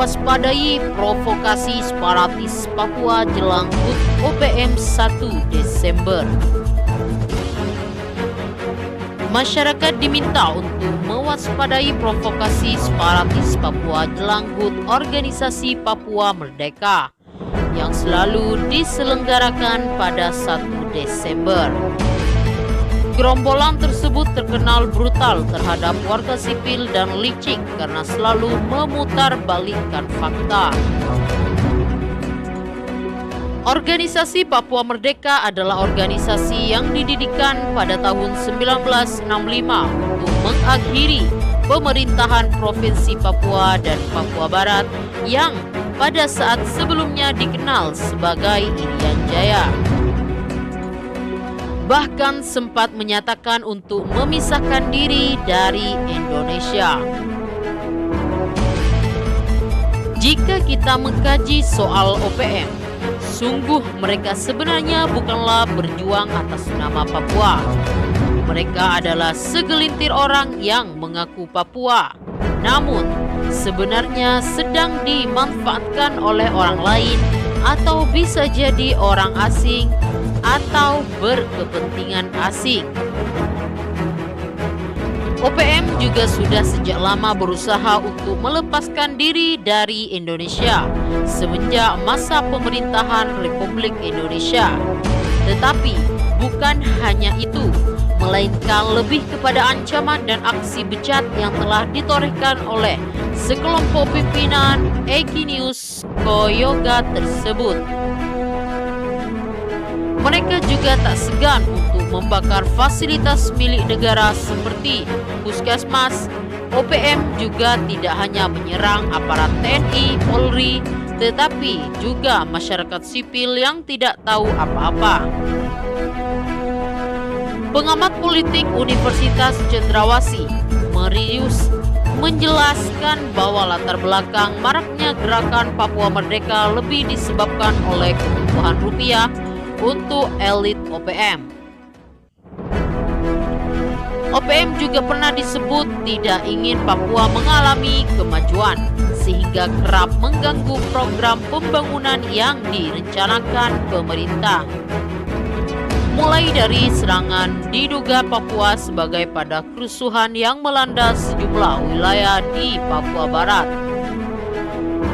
mewaspadai provokasi separatis Papua jelang HUT OPM 1 Desember. Masyarakat diminta untuk mewaspadai provokasi separatis Papua jelang HUT Organisasi Papua Merdeka yang selalu diselenggarakan pada 1 Desember. Gerombolan tersebut terkenal brutal terhadap warga sipil dan licik karena selalu memutarbalikkan fakta. Organisasi Papua Merdeka adalah organisasi yang didirikan pada tahun 1965 untuk mengakhiri pemerintahan Provinsi Papua dan Papua Barat yang pada saat sebelumnya dikenal sebagai Irian Jaya. Bahkan sempat menyatakan untuk memisahkan diri dari Indonesia. Jika kita mengkaji soal OPM, sungguh mereka sebenarnya bukanlah berjuang atas nama Papua. Mereka adalah segelintir orang yang mengaku Papua, namun sebenarnya sedang dimanfaatkan oleh orang lain atau bisa jadi orang asing atau berkepentingan asing. OPM juga sudah sejak lama berusaha untuk melepaskan diri dari Indonesia semenjak masa pemerintahan Republik Indonesia. Tetapi bukan hanya itu, melainkan lebih kepada ancaman dan aksi bejat yang telah ditorehkan oleh sekelompok pimpinan Eginius Koyoga tersebut. Mereka juga tak segan untuk membakar fasilitas milik negara seperti puskesmas. OPM juga tidak hanya menyerang aparat TNI, Polri, tetapi juga masyarakat sipil yang tidak tahu apa-apa. Pengamat politik Universitas Cendrawasih, Marius, menjelaskan bahwa latar belakang maraknya gerakan Papua Merdeka lebih disebabkan oleh kebutuhan rupiah untuk elit OPM. OPM juga pernah disebut tidak ingin Papua mengalami kemajuan, sehingga kerap mengganggu program pembangunan yang direncanakan pemerintah. Mulai dari serangan diduga Papua sebagai pada kerusuhan yang melanda sejumlah wilayah di Papua Barat.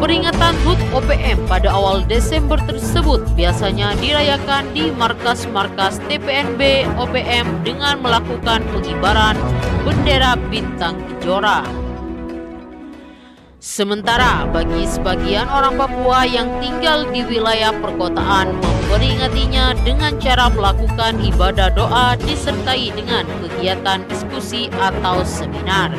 Peringatan HUT OPM pada awal Desember tersebut biasanya dirayakan di markas-markas TPNB OPM dengan melakukan pengibaran bendera bintang kejora. Sementara bagi sebagian orang Papua yang tinggal di wilayah perkotaan memperingatinya dengan cara melakukan ibadah doa disertai dengan kegiatan diskusi atau seminar.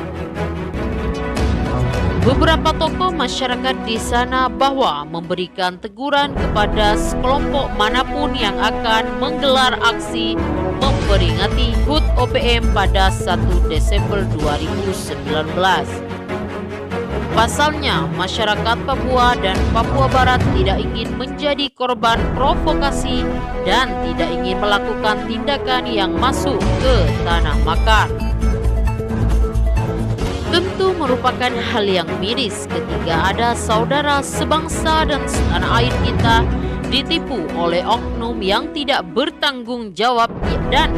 Beberapa tokoh masyarakat di sana bahwa memberikan teguran kepada sekelompok manapun yang akan menggelar aksi memperingati HUT OPM pada 1 Desember 2019. Pasalnya, masyarakat Papua dan Papua Barat tidak ingin menjadi korban provokasi dan tidak ingin melakukan tindakan yang masuk ke tanah makar. Tentu merupakan hal yang miris ketika ada saudara sebangsa dan setanah air kita ditipu oleh oknum yang tidak bertanggung jawab dan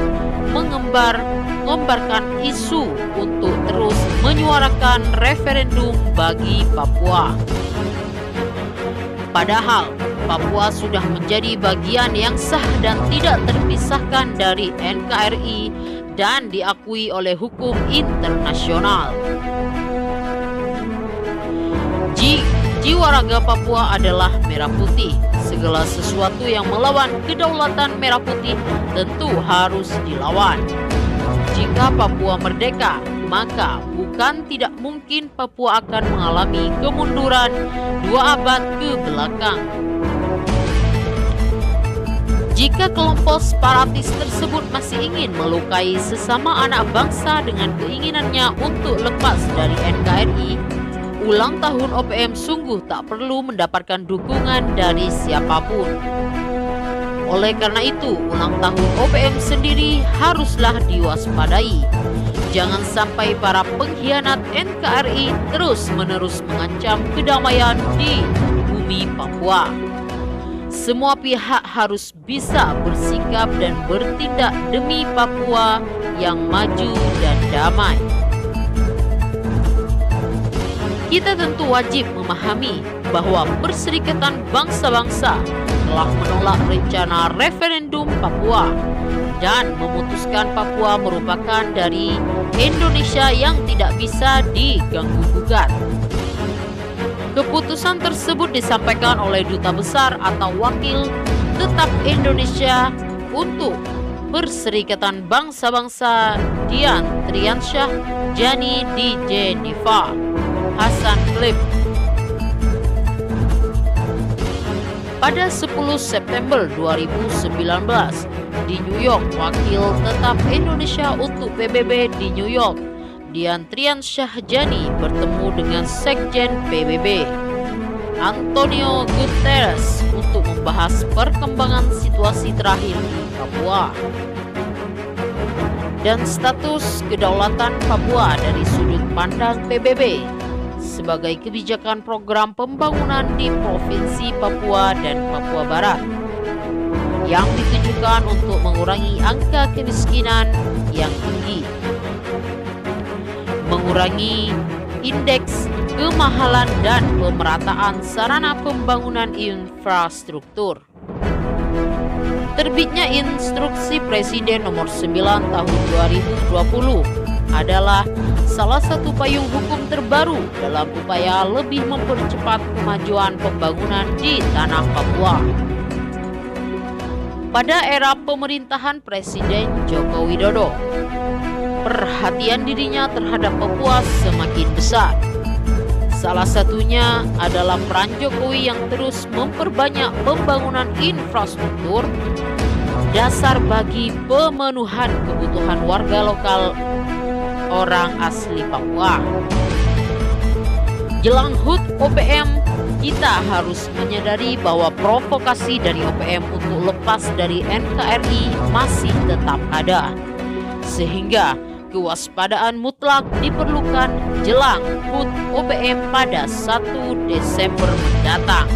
mengembarkan isu untuk terus menyuarakan referendum bagi Papua. Padahal Papua sudah menjadi bagian yang sah dan tidak terpisahkan dari NKRI dan diakui oleh hukum internasional. Jiwa raga Papua adalah merah putih. Segala sesuatu yang melawan kedaulatan merah putih tentu harus dilawan. Jika Papua merdeka, maka bukan tidak mungkin Papua akan mengalami kemunduran 2 abad ke belakang. Jika kelompok separatis tersebut masih ingin melukai sesama anak bangsa dengan keinginannya untuk lepas dari NKRI, ulang tahun OPM sungguh tak perlu mendapatkan dukungan dari siapapun. Oleh karena itu, ulang tahun OPM sendiri haruslah diwaspadai. Jangan sampai para pengkhianat NKRI terus-menerus mengancam kedamaian di bumi Papua. Semua pihak harus bisa bersikap dan bertindak demi Papua yang maju dan damai. Kita tentu wajib memahami bahwa Perserikatan Bangsa-Bangsa telah menolak rencana referendum Papua dan memutuskan Papua merupakan dari Indonesia yang tidak bisa diganggu-gugat. Keputusan tersebut disampaikan oleh Duta Besar atau Wakil Tetap Indonesia untuk Perserikatan Bangsa-Bangsa Dian Triansyah Jani di Jeneva, Hasan Philipp. Pada 10 September 2019 di New York, Wakil Tetap Indonesia untuk PBB di New York, Dian Triansyah Jani bertemu dengan Sekjen PBB, Antonio Guterres, untuk membahas perkembangan situasi terakhir di Papua dan status kedaulatan Papua dari sudut pandang PBB sebagai kebijakan program pembangunan di Provinsi Papua dan Papua Barat yang ditujukan untuk mengurangi angka kemiskinan yang tinggi, mengurangi indeks kemahalan dan pemerataan sarana pembangunan infrastruktur. Terbitnya Instruksi Presiden Nomor 9 Tahun 2020 adalah salah satu payung hukum terbaru dalam upaya lebih mempercepat kemajuan pembangunan di tanah Papua. Pada era pemerintahan Presiden Joko Widodo, perhatian dirinya terhadap Papua semakin besar. Salah satunya adalah peran Jokowi yang terus memperbanyak pembangunan infrastruktur dasar bagi pemenuhan kebutuhan warga lokal orang asli Papua. Jelang HUT OPM, kita harus menyadari bahwa provokasi dari OPM untuk lepas dari NKRI masih tetap ada, sehingga kewaspadaan mutlak diperlukan jelang HUT OPM pada 1 Desember mendatang.